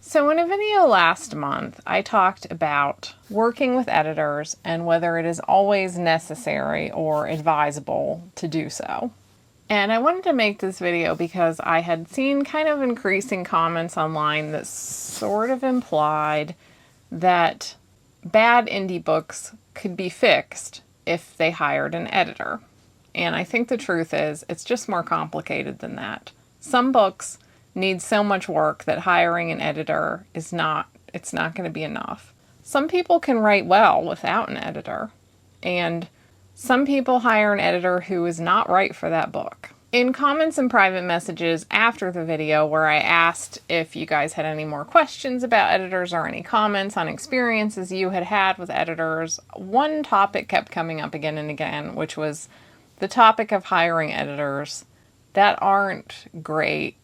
So in a video last month, I talked about working with editors and whether it is always necessary or advisable to do so. And I wanted to make this video because I had seen kind of increasing comments online that sort of implied that bad indie books could be fixed if they hired an editor. And I think the truth is, it's just more complicated than that. Some books need so much work that hiring an editor it's not going to be enough. Some people can write well without an editor, and some people hire an editor who is not right for that book. In comments and private messages after the video where I asked if you guys had any more questions about editors or any comments on experiences you had had with editors, one topic kept coming up again and again, which was the topic of hiring editors that aren't great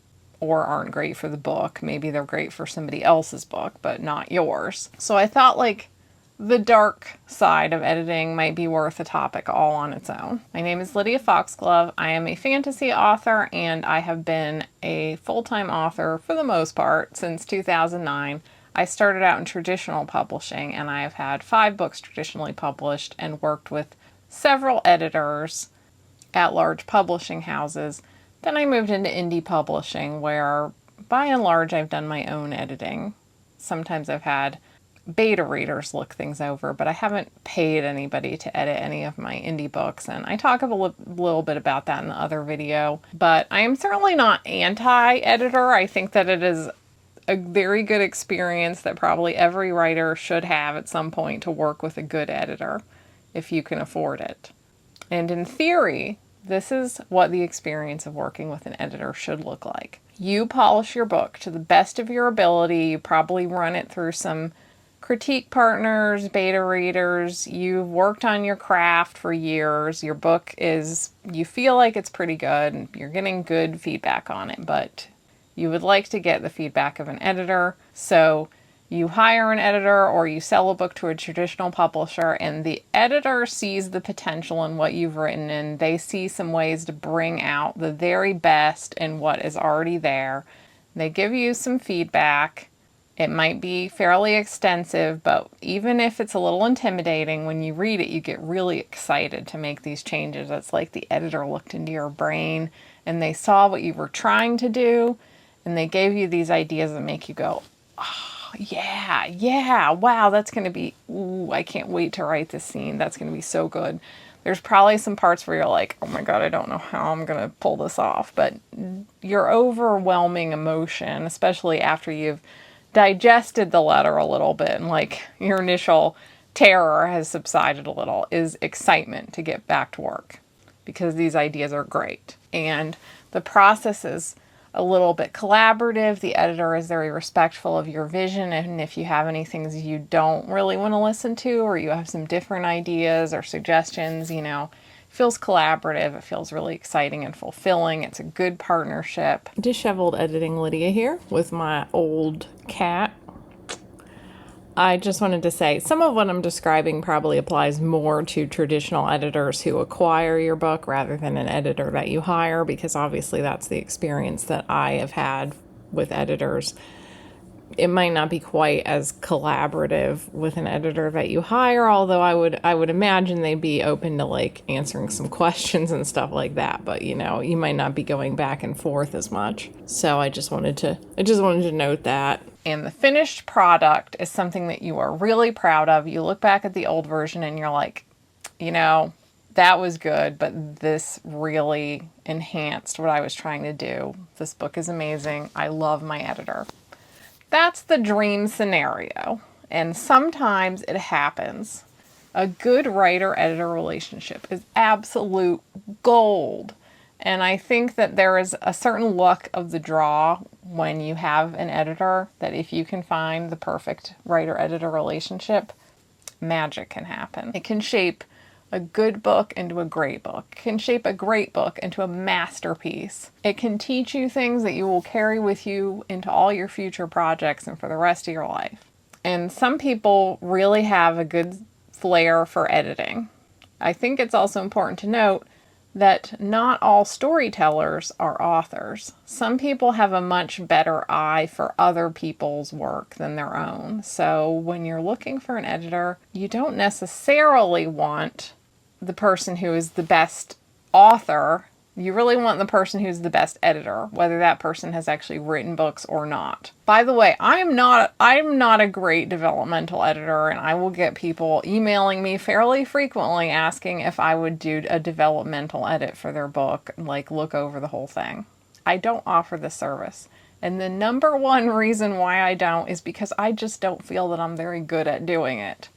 or aren't great for the book. Maybe they're great for somebody else's book, but not yours. So I thought the dark side of editing might be worth a topic all on its own. My name is Lydia Foxglove. I am a fantasy author, and I have been a full-time author for the most part since 2009. I started out in traditional publishing, and I have had 5 books traditionally published and worked with several editors at large publishing houses. Then I moved into indie publishing, where by and large I've done my own editing. Sometimes I've had beta readers look things over, but I haven't paid anybody to edit any of my indie books, and I talk a little bit about that in the other video. But I am certainly not anti-editor. I think that it is a very good experience that probably every writer should have at some point, to work with a good editor if you can afford it. And in theory, this is what the experience of working with an editor should look like. You polish your book to the best of your ability. You probably run it through some critique partners, beta readers. You've worked on your craft for years. Your book you feel like it's pretty good, and you're getting good feedback on it, but you would like to get the feedback of an editor. So you hire an editor, or you sell a book to a traditional publisher, and the editor sees the potential in what you've written, and they see some ways to bring out the very best in what is already there. They give you some feedback. It might be fairly extensive, but even if it's a little intimidating, when you read it, you get really excited to make these changes. It's like the editor looked into your brain and they saw what you were trying to do, and they gave you these ideas that make you go, oh, yeah, wow, that's going to be, ooh, I can't wait to write this scene. That's going to be so good. There's probably some parts where you're like, oh my God, I don't know how I'm going to pull this off. But your overwhelming emotion, especially after you've digested the letter a little bit and your initial terror has subsided a little, is excitement to get back to work, because these ideas are great. And the process is a little bit collaborative. The editor is very respectful of your vision, and if you have any things you don't really want to listen to, or you have some different ideas or suggestions, it feels collaborative. It feels really exciting and fulfilling. It's a good partnership. Disheveled editing Lydia here with my old cat. I just wanted to say, some of what I'm describing probably applies more to traditional editors who acquire your book rather than an editor that you hire, because obviously that's the experience that I have had with editors. It might not be quite as collaborative with an editor that you hire, although I would imagine they'd be open to answering some questions and stuff like that. But you might not be going back and forth as much. So I just wanted to note that. And the finished product is something that you are really proud of. You look back at the old version and you're like, that was good, but this really enhanced what I was trying to do. This book is amazing. I love my editor. That's the dream scenario, and sometimes it happens. A good writer-editor relationship is absolute gold, and I think that there is a certain luck of the draw when you have an editor, that if you can find the perfect writer-editor relationship, magic can happen. It can shape a good book into a great book. It can shape a great book into a masterpiece. It can teach you things that you will carry with you into all your future projects and for the rest of your life. And some people really have a good flair for editing. I think it's also important to note that not all storytellers are authors. Some people have a much better eye for other people's work than their own. So when you're looking for an editor, you don't necessarily want the person who is the best author. You really want the person who's the best editor, whether that person has actually written books or not. By the way, I'm not a great developmental editor, and I will get people emailing me fairly frequently asking if I would do a developmental edit for their book, like look over the whole thing. I don't offer this service. And the number one reason why I don't is because I just don't feel that I'm very good at doing it.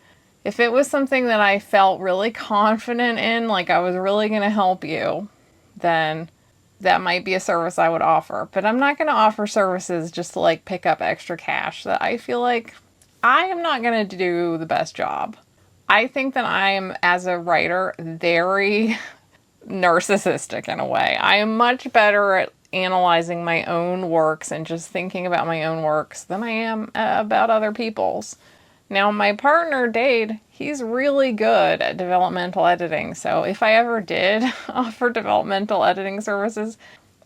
If it was something that I felt really confident in, like I was really going to help you, then that might be a service I would offer. But I'm not going to offer services just to like pick up extra cash that I feel like I am not going to do the best job. I think that I am, as a writer, very narcissistic in a way. I am much better at analyzing my own works and just thinking about my own works than I am about other people's. Now, my partner, Dade, he's really good at developmental editing, so if I ever did offer developmental editing services,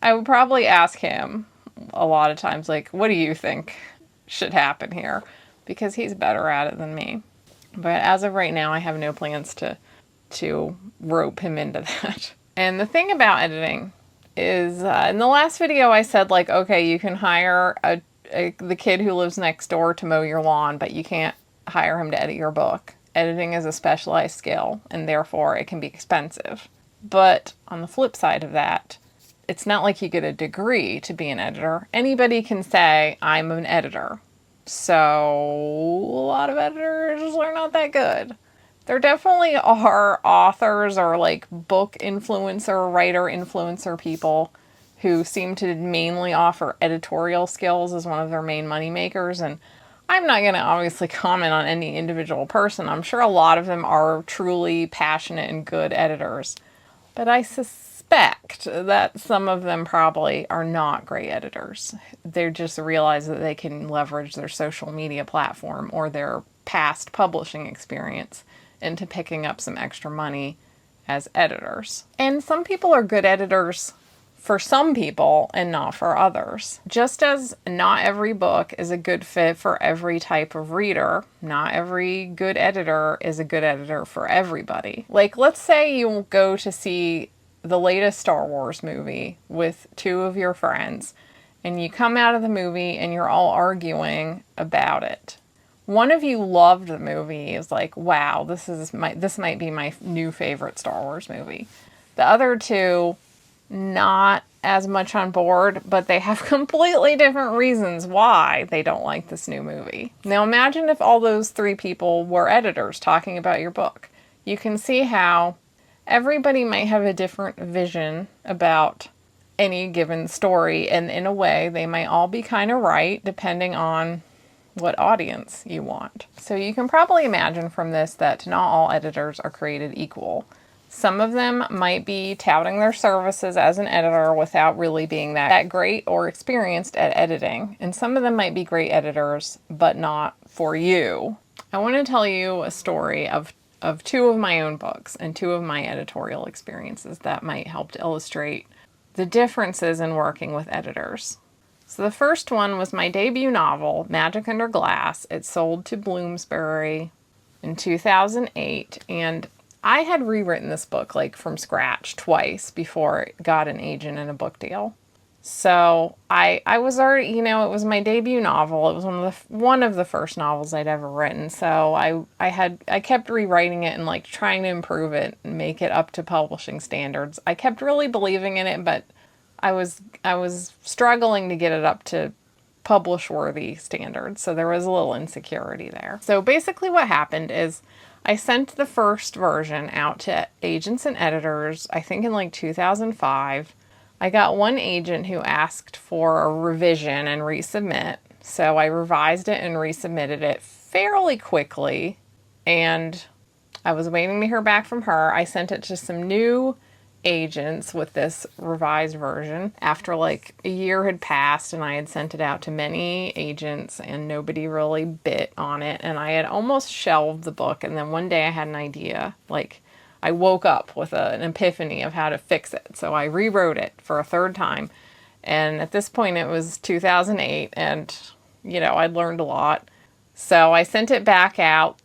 I would probably ask him a lot of times, like, what do you think should happen here? Because he's better at it than me. But as of right now, I have no plans to rope him into that. And the thing about editing is, in the last video I said, like, okay, you can hire the kid who lives next door to mow your lawn, but you can't hire him to edit your book. Editing is a specialized skill, and therefore it can be expensive. But on the flip side of that, it's not like you get a degree to be an editor. Anybody can say, I'm an editor. So a lot of editors are not that good. There definitely are authors or like book influencer, writer influencer people who seem to mainly offer editorial skills as one of their main money makers, and I'm not going to obviously comment on any individual person. I'm sure a lot of them are truly passionate and good editors. But I suspect that some of them probably are not great editors. They just realize that they can leverage their social media platform or their past publishing experience into picking up some extra money as editors. And some people are good editors for some people and not for others. Just as not every book is a good fit for every type of reader, not every good editor is a good editor for everybody. Like, let's say you go to see the latest Star Wars movie with two of your friends, and you come out of the movie and you're all arguing about it. One of you loved the movie, is like, wow, this might be my new favorite Star Wars movie. The other two, not as much on board, but they have completely different reasons why they don't like this new movie. Now imagine if all those three people were editors talking about your book. You can see how everybody might have a different vision about any given story, and in a way they might all be kind of right depending on what audience you want. So you can probably imagine from this that not all editors are created equal. Some of them might be touting their services as an editor without really being that great or experienced at editing. And some of them might be great editors, but not for you. I want to tell you a story of two of my own books and two of my editorial experiences that might help to illustrate the differences in working with editors. So the first one was my debut novel, Magic Under Glass. It sold to Bloomsbury in 2008, and I had rewritten this book like from scratch twice before it got an agent and a book deal. So I was already, it was my debut novel. It was one of the first novels I'd ever written. So I kept rewriting it and like trying to improve it and make it up to publishing standards. I kept really believing in it, but I was struggling to get it up to publish-worthy standards. So there was a little insecurity there. So basically what happened is I sent the first version out to agents and editors, I think in like 2005. I got one agent who asked for a revision and resubmit. So I revised it and resubmitted it fairly quickly. And I was waiting to hear back from her. I sent it to some new agents with this revised version after like a year had passed, and I had sent it out to many agents and nobody really bit on it, and I had almost shelved the book. And then one day I had an idea, like I woke up with an epiphany of how to fix it. So I rewrote it for a third time. And at this point it was 2008 and, I'd learned a lot. So I sent it back out.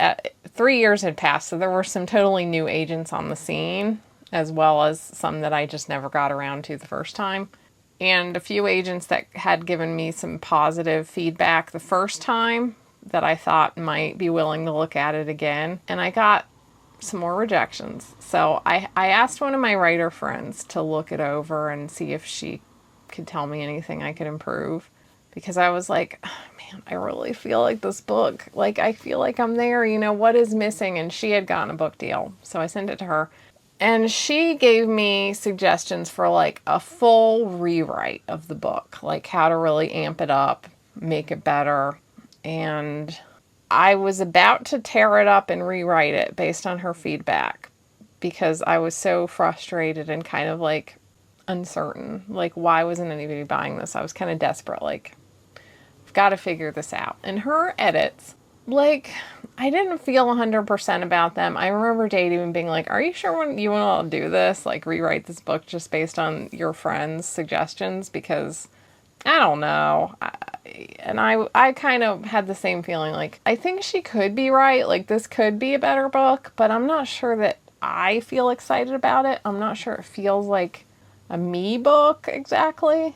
3 years had passed, so there were some totally new agents on the scene, as well as some that I just never got around to the first time. And a few agents that had given me some positive feedback the first time that I thought might be willing to look at it again. And I got some more rejections. So I asked one of my writer friends to look it over and see if she could tell me anything I could improve. Because I was like, oh, man, I really feel like this book, like I feel like I'm there, what is missing? And she had gotten a book deal. So I sent it to her. And she gave me suggestions for like a full rewrite of the book, like how to really amp it up, make it better. And I was about to tear it up and rewrite it based on her feedback because I was so frustrated and kind of like uncertain. Like, why wasn't anybody buying this? I was kind of desperate, like, I've got to figure this out. And her edits, like, I didn't feel 100% about them. I remember dating and being like, are you sure you want to do this? Like, rewrite this book just based on your friends' suggestions? Because I don't know. I kind of had the same feeling. Like, I think she could be right. Like, this could be a better book, but I'm not sure that I feel excited about it. I'm not sure it feels like a me book exactly.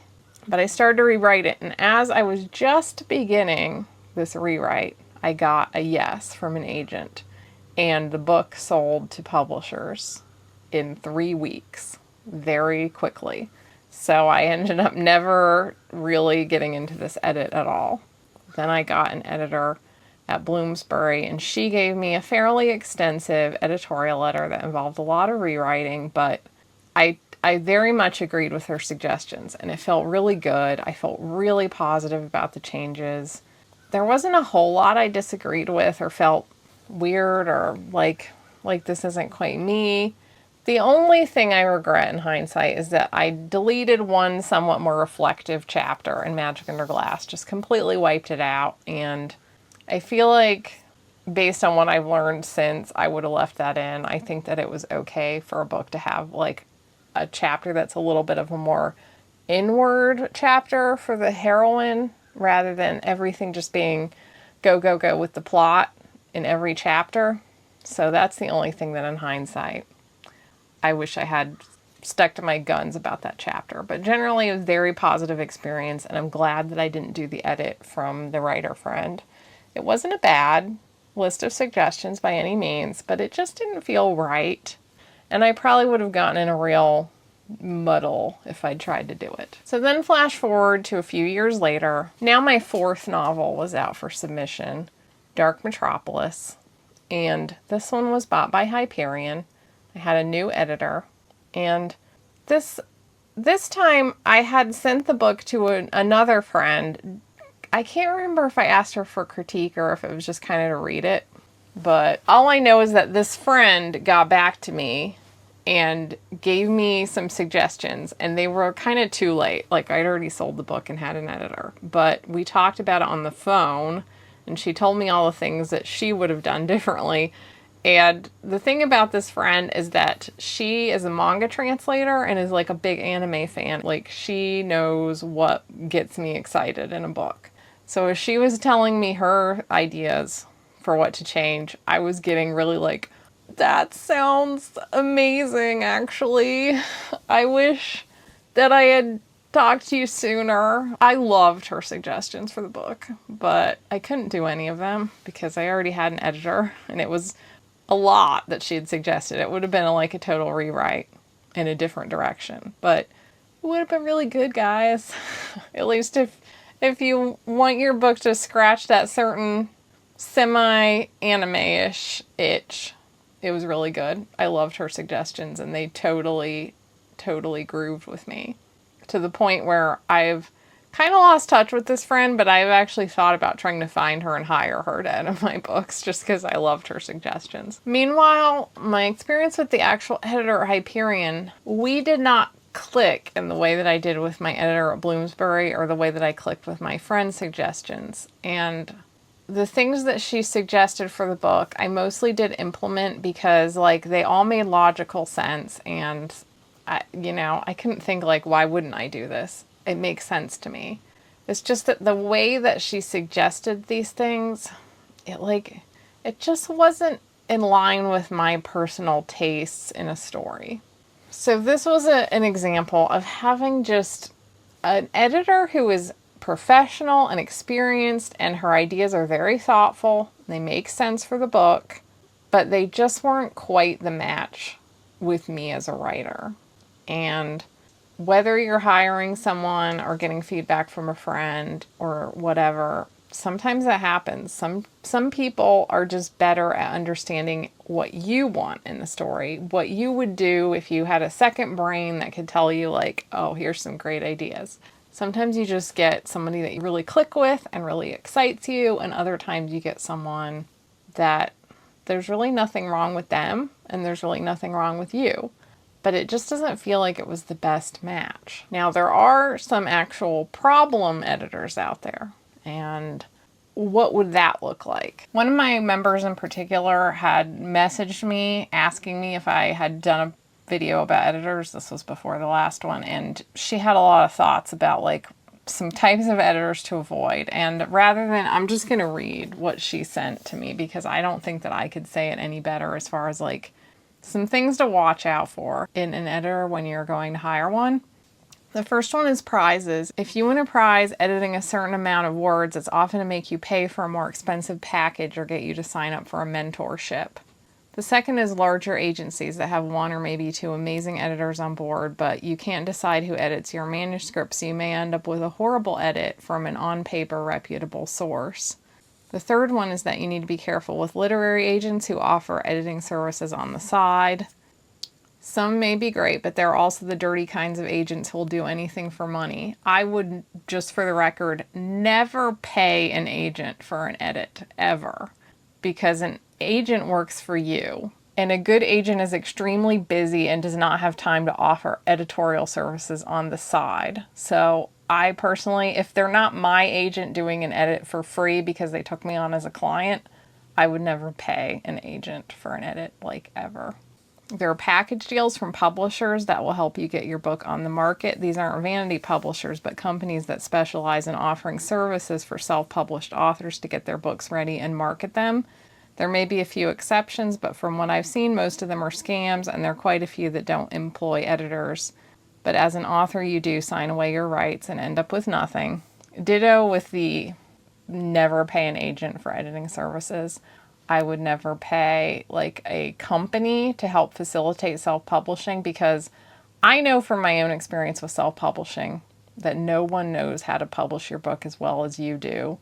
But I started to rewrite it, and as I was just beginning this rewrite, I got a yes from an agent, and the book sold to publishers in 3 weeks, very quickly. So I ended up never really getting into this edit at all. Then I got an editor at Bloomsbury, and she gave me a fairly extensive editorial letter that involved a lot of rewriting, but I very much agreed with her suggestions, and it felt really good. I felt really positive about the changes. There wasn't a whole lot I disagreed with or felt weird or like this isn't quite me. The only thing I regret in hindsight is that I deleted one somewhat more reflective chapter in Magic Under Glass, just completely wiped it out, and I feel like based on what I've learned since, I would have left that in. I think that it was okay for a book to have like a chapter that's a little bit of a more inward chapter for the heroine rather than everything just being go, go, go with the plot in every chapter. So that's the only thing that in hindsight, I wish I had stuck to my guns about that chapter. But generally it was a very positive experience, and I'm glad that I didn't do the edit from the writer friend. It wasn't a bad list of suggestions by any means, but it just didn't feel right. And I probably would have gotten in a real muddle if I'd tried to do it. So then flash forward to a few years later. Now my 4th novel was out for submission, Dark Metropolis. And this one was bought by Hyperion. I had a new editor. And this time I had sent the book to another friend. I can't remember if I asked her for critique or if it was just kind of to read it. But all I know is that this friend got back to me and gave me some suggestions, and they were kind of too late. Like, I'd already sold the book and had an editor. But we talked about it on the phone, and she told me all the things that she would have done differently. And the thing about this friend is that she is a manga translator and is like a big anime fan. Like, she knows what gets me excited in a book. So as she was telling me her ideas for what to change, I was getting really like, that sounds amazing, actually. I wish that I had talked to you sooner. I loved her suggestions for the book, but I couldn't do any of them because I already had an editor, and it was a lot that she had suggested. It would have been like a total rewrite in a different direction, but it would have been really good, guys. At least if you want your book to scratch that certain semi-anime-ish itch, it was really good. I loved her suggestions, and they totally grooved with me. To the point where I've kind of lost touch with this friend, but I've actually thought about trying to find her and hire her to edit my books just because I loved her suggestions. Meanwhile, my experience with the actual editor at Hyperion, we did not click in the way that I did with my editor at Bloomsbury or the way that I clicked with my friend's suggestions. And the things that she suggested for the book, I mostly did implement because like they all made logical sense, and I couldn't think like, why wouldn't I do this? It makes sense to me. It's just that the way that she suggested these things, it just wasn't in line with my personal tastes in a story. So this was an example of having just an editor who is professional and experienced, and her ideas are very thoughtful. They make sense for the book, but they just weren't quite the match with me as a writer. And whether you're hiring someone or getting feedback from a friend or whatever, sometimes that happens. Some people are just better at understanding what you want in the story, what you would do if you had a second brain that could tell you like, oh, here's some great ideas. Sometimes you just get somebody that you really click with and really excites you, and other times you get someone that there's really nothing wrong with them and there's really nothing wrong with you, but it just doesn't feel like it was the best match. Now, there are some actual problem editors out there, and what would that look like? One of my members in particular had messaged me asking me if I had done a video about editors. This was before the last one, and she had a lot of thoughts about like some types of editors to avoid. And rather than, I'm just going to read what she sent to me because I don't think that I could say it any better as far as like some things to watch out for in an editor when you're going to hire one. The first one is prizes. If you win a prize editing a certain amount of words, it's often to make you pay for a more expensive package or get you to sign up for a mentorship. The second is larger agencies that have one or maybe two amazing editors on board, but you can't decide who edits your manuscript, so you may end up with a horrible edit from an on-paper reputable source. The third one is that you need to be careful with literary agents who offer editing services on the side. Some may be great, but there are also the dirty kinds of agents who will do anything for money. I would, just for the record, never pay an agent for an edit, ever, because an agent works for you. And a good agent is extremely busy and does not have time to offer editorial services on the side. So I personally, if they're not my agent doing an edit for free because they took me on as a client, I would never pay an agent for an edit, like, ever. There are package deals from publishers that will help you get your book on the market. These aren't vanity publishers, but companies that specialize in offering services for self-published authors to get their books ready and market them. There may be a few exceptions, but from what I've seen, most of them are scams, and there are quite a few that don't employ editors. But as an author, you do sign away your rights and end up with nothing. Ditto with the never pay an agent for editing services. I would never pay like a company to help facilitate self-publishing, because I know from my own experience with self-publishing that no one knows how to publish your book as well as you do,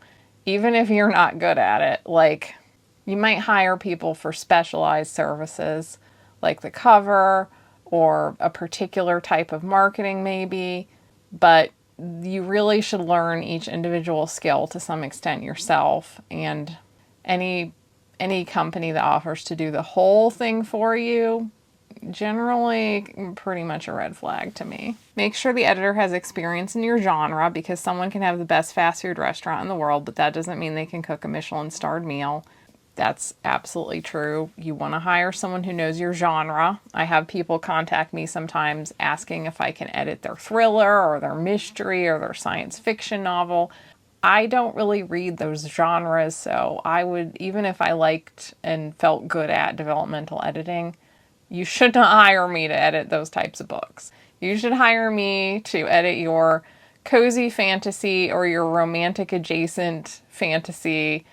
even if you're not good at it. Like, you might hire people for specialized services like the cover or a particular type of marketing maybe, but you really should learn each individual skill to some extent yourself. And any company that offers to do the whole thing for you, generally pretty much a red flag to me. Make sure the editor has experience in your genre, because someone can have the best fast food restaurant in the world, but that doesn't mean they can cook a Michelin-starred meal. That's absolutely true. You want to hire someone who knows your genre. I have people contact me sometimes asking if I can edit their thriller or their mystery or their science fiction novel. I don't really read those genres, so I would, even if I liked and felt good at developmental editing, you should not hire me to edit those types of books. You should hire me to edit your cozy fantasy or your romantic adjacent fantasy,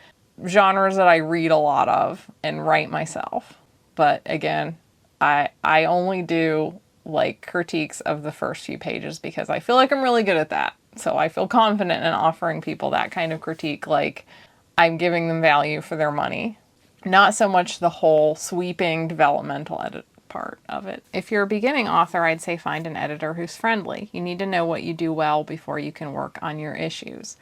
genres that I read a lot of and write myself. But again, I only do like critiques of the first few pages because I feel like I'm really good at that. So I feel confident in offering people that kind of critique, like I'm giving them value for their money. Not so much the whole sweeping developmental edit part of it. If you're a beginning author, I'd say find an editor who's friendly. You need to know what you do well before you can work on your issues.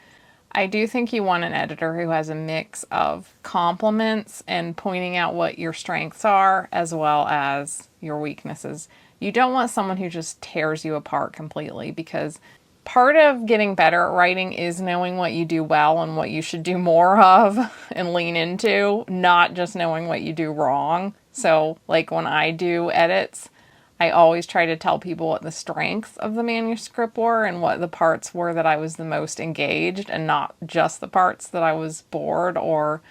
I do think you want an editor who has a mix of compliments and pointing out what your strengths are as well as your weaknesses. You don't want someone who just tears you apart completely, because part of getting better at writing is knowing what you do well and what you should do more of and lean into, not just knowing what you do wrong. So like when I do edits, I always try to tell people what the strengths of the manuscript were and what the parts were that I was the most engaged, and not just the parts that I was bored or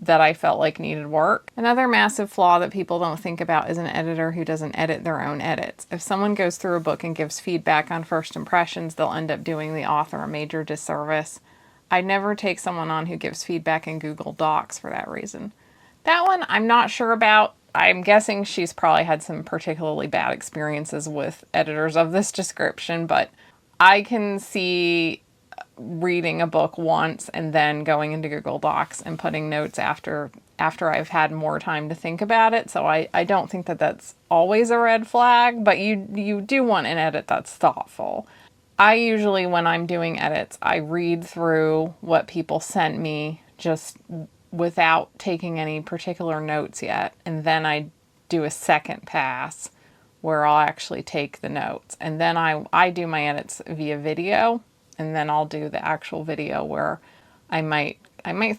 that I felt like needed work. Another massive flaw that people don't think about is an editor who doesn't edit their own edits. If someone goes through a book and gives feedback on first impressions, they'll end up doing the author a major disservice. I'd never take someone on who gives feedback in Google Docs for that reason. That one I'm not sure about. I'm guessing she's probably had some particularly bad experiences with editors of this description, but I can see reading a book once and then going into Google Docs and putting notes after I've had more time to think about it. So I don't think that that's always a red flag, but you do want an edit that's thoughtful. I usually, when I'm doing edits, I read through what people sent me just without taking any particular notes yet, and then I do a second pass where I'll actually take the notes, and then I do my edits via video, and then I'll do the actual video where I might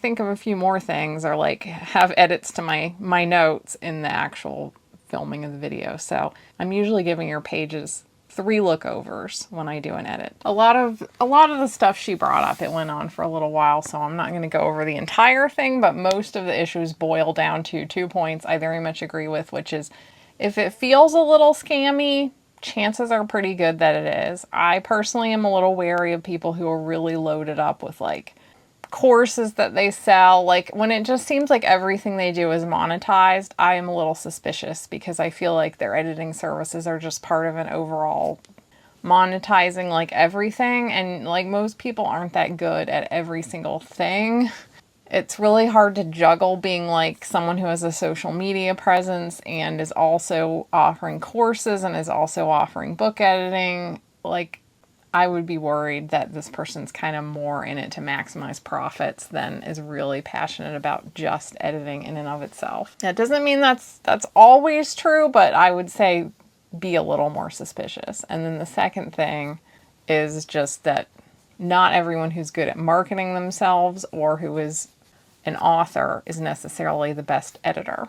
think of a few more things, or like have edits to my notes in the actual filming of the video. So I'm usually giving your pages 3 lookovers when I do an edit. A lot of the stuff she brought up, it went on for a little while, so I'm not going to go over the entire thing, but most of the issues boil down to 2 points I very much agree with, which is if it feels a little scammy, chances are pretty good that it is. I personally am a little wary of people who are really loaded up with like courses that they sell. Like when it just seems like everything they do is monetized, I am a little suspicious, because I feel like their editing services are just part of an overall monetizing like everything, and like most people aren't that good at every single thing. It's really hard to juggle being like someone who has a social media presence and is also offering courses and is also offering book editing. Like, I would be worried that this person's kind of more in it to maximize profits than is really passionate about just editing in and of itself. That doesn't mean that's always true, but I would say be a little more suspicious. And then the second thing is just that not everyone who's good at marketing themselves or who is an author is necessarily the best editor.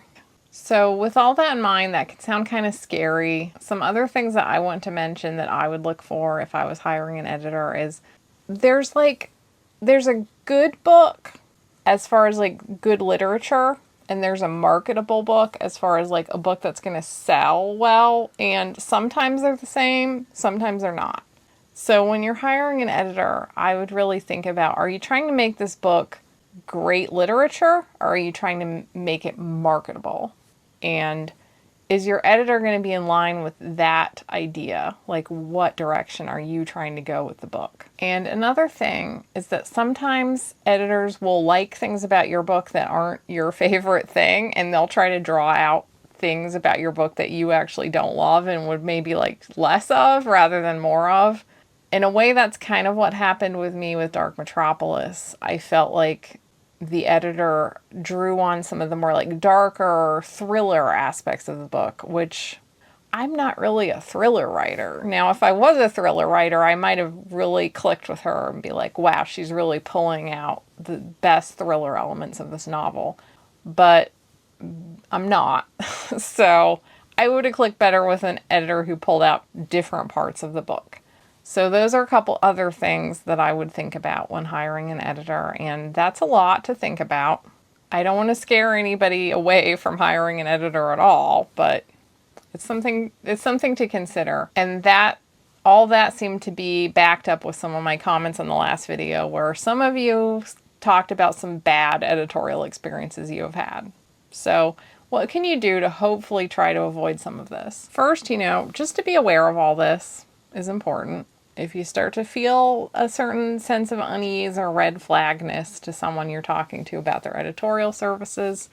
So with all that in mind, that can sound kind of scary. Some other things that I want to mention that I would look for if I was hiring an editor is there's a good book as far as like good literature, and there's a marketable book as far as like a book that's going to sell well, and sometimes they're the same, sometimes they're not. So when you're hiring an editor, I would really think about, are you trying to make this book great literature, or are you trying to make it marketable? And is your editor going to be in line with that idea? Like, what direction are you trying to go with the book? And another thing is that sometimes editors will like things about your book that aren't your favorite thing, and they'll try to draw out things about your book that you actually don't love and would maybe like less of rather than more of. In a way, that's kind of what happened with me with Dark Metropolis. I felt like the editor drew on some of the more like darker thriller aspects of the book, which I'm not really a thriller writer. Now, if I was a thriller writer, I might have really clicked with her and be like, wow, she's really pulling out the best thriller elements of this novel. But I'm not. So I would have clicked better with an editor who pulled out different parts of the book. So those are a couple other things that I would think about when hiring an editor, and that's a lot to think about. I don't want to scare anybody away from hiring an editor at all, but it's something to consider. And that all that seemed to be backed up with some of my comments in the last video, where some of you talked about some bad editorial experiences you have had. So what can you do to hopefully try to avoid some of this? First, just to be aware of all this is important. If you start to feel a certain sense of unease or red flagness to someone you're talking to about their editorial services,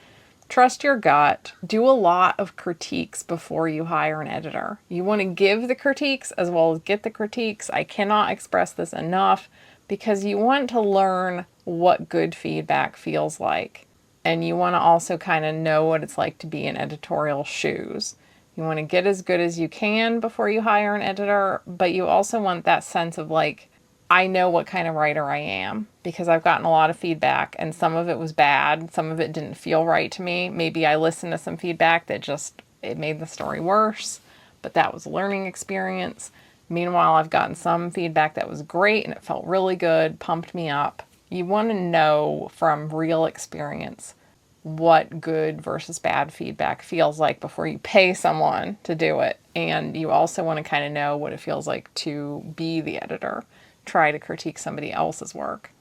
trust your gut. Do a lot of critiques before you hire an editor. You want to give the critiques as well as get the critiques. I cannot express this enough, because you want to learn what good feedback feels like. And you want to also kind of know what it's like to be in editorial shoes. You want to get as good as you can before you hire an editor, but you also want that sense of like I know what kind of writer I am because I've gotten a lot of feedback, and some of it was bad. Some of it didn't feel right to me. Maybe I listened to some feedback that it made the story worse, but that was a learning experience. Meanwhile, I've gotten some feedback that was great and it felt really good, pumped me up. You want to know from real experience what good versus bad feedback feels like before you pay someone to do it. And you also want to kind of know what it feels like to be the editor, try to critique somebody else's work.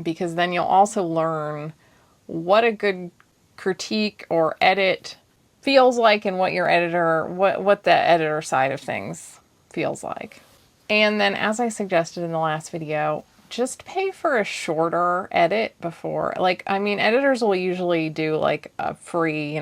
Because then you'll also learn what a good critique or edit feels like and what the editor side of things feels like. And then, as I suggested in the last video, just pay for a shorter edit before. Editors will usually do like a free,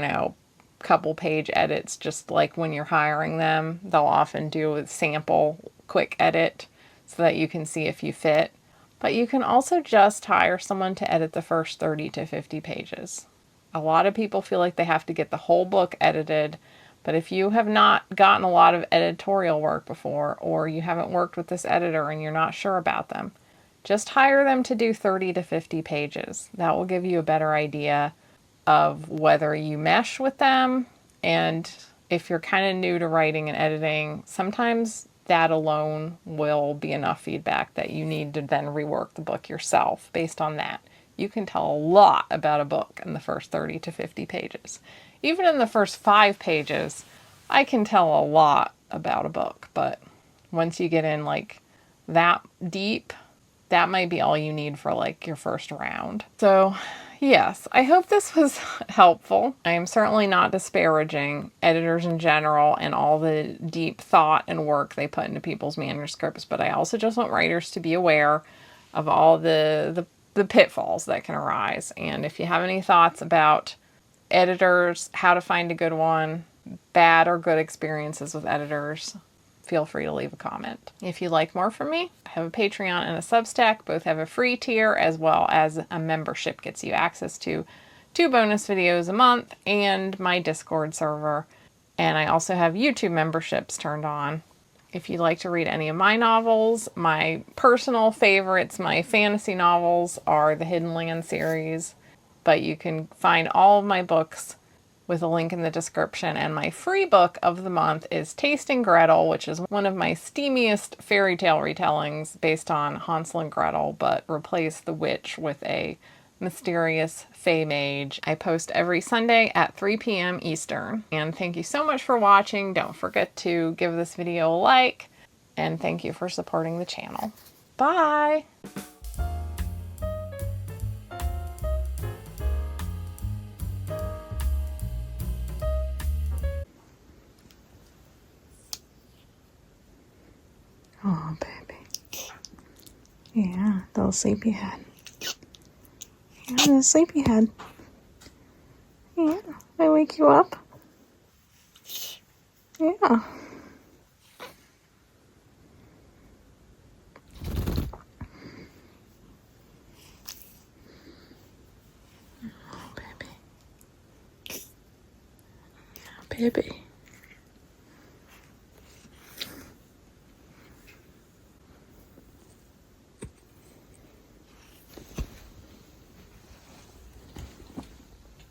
couple page edits, just like when you're hiring them. They'll often do a sample quick edit so that you can see if you fit. But you can also just hire someone to edit the first 30 to 50 pages. A lot of people feel like they have to get the whole book edited, but if you have not gotten a lot of editorial work before, or you haven't worked with this editor and you're not sure about them, just hire them to do 30 to 50 pages. That will give you a better idea of whether you mesh with them. And if you're kind of new to writing and editing, sometimes that alone will be enough feedback that you need to then rework the book yourself based on that. You can tell a lot about a book in the first 30 to 50 pages. Even in the first 5 pages, I can tell a lot about a book, but once you get in like that deep, that might be all you need for like your first round. So yes, I hope this was helpful. I am certainly not disparaging editors in general and all the deep thought and work they put into people's manuscripts, but I also just want writers to be aware of all the pitfalls that can arise. And if you have any thoughts about editors, how to find a good one, bad or good experiences with editors, feel free to leave a comment. If you'd like more from me, I have a Patreon and a Substack. Both have a free tier as well as a membership, gets you access to 2 bonus videos a month and my Discord server. And I also have YouTube memberships turned on. If you'd like to read any of my novels, my personal favorites, my fantasy novels, are the Hidden Land series. But you can find all of my books with a link in the description. And my free book of the month is Tasting Gretel, which is one of my steamiest fairy tale retellings based on Hansel and Gretel, but replace the witch with a mysterious fey mage. I post every Sunday at 3 p.m. Eastern. And thank you so much for watching. Don't forget to give this video a like, and thank you for supporting the channel. Bye! Oh, baby. Yeah, little sleepyhead. Yeah, little sleepyhead. Yeah, I wake you up? Yeah. Oh, baby. Yeah, baby.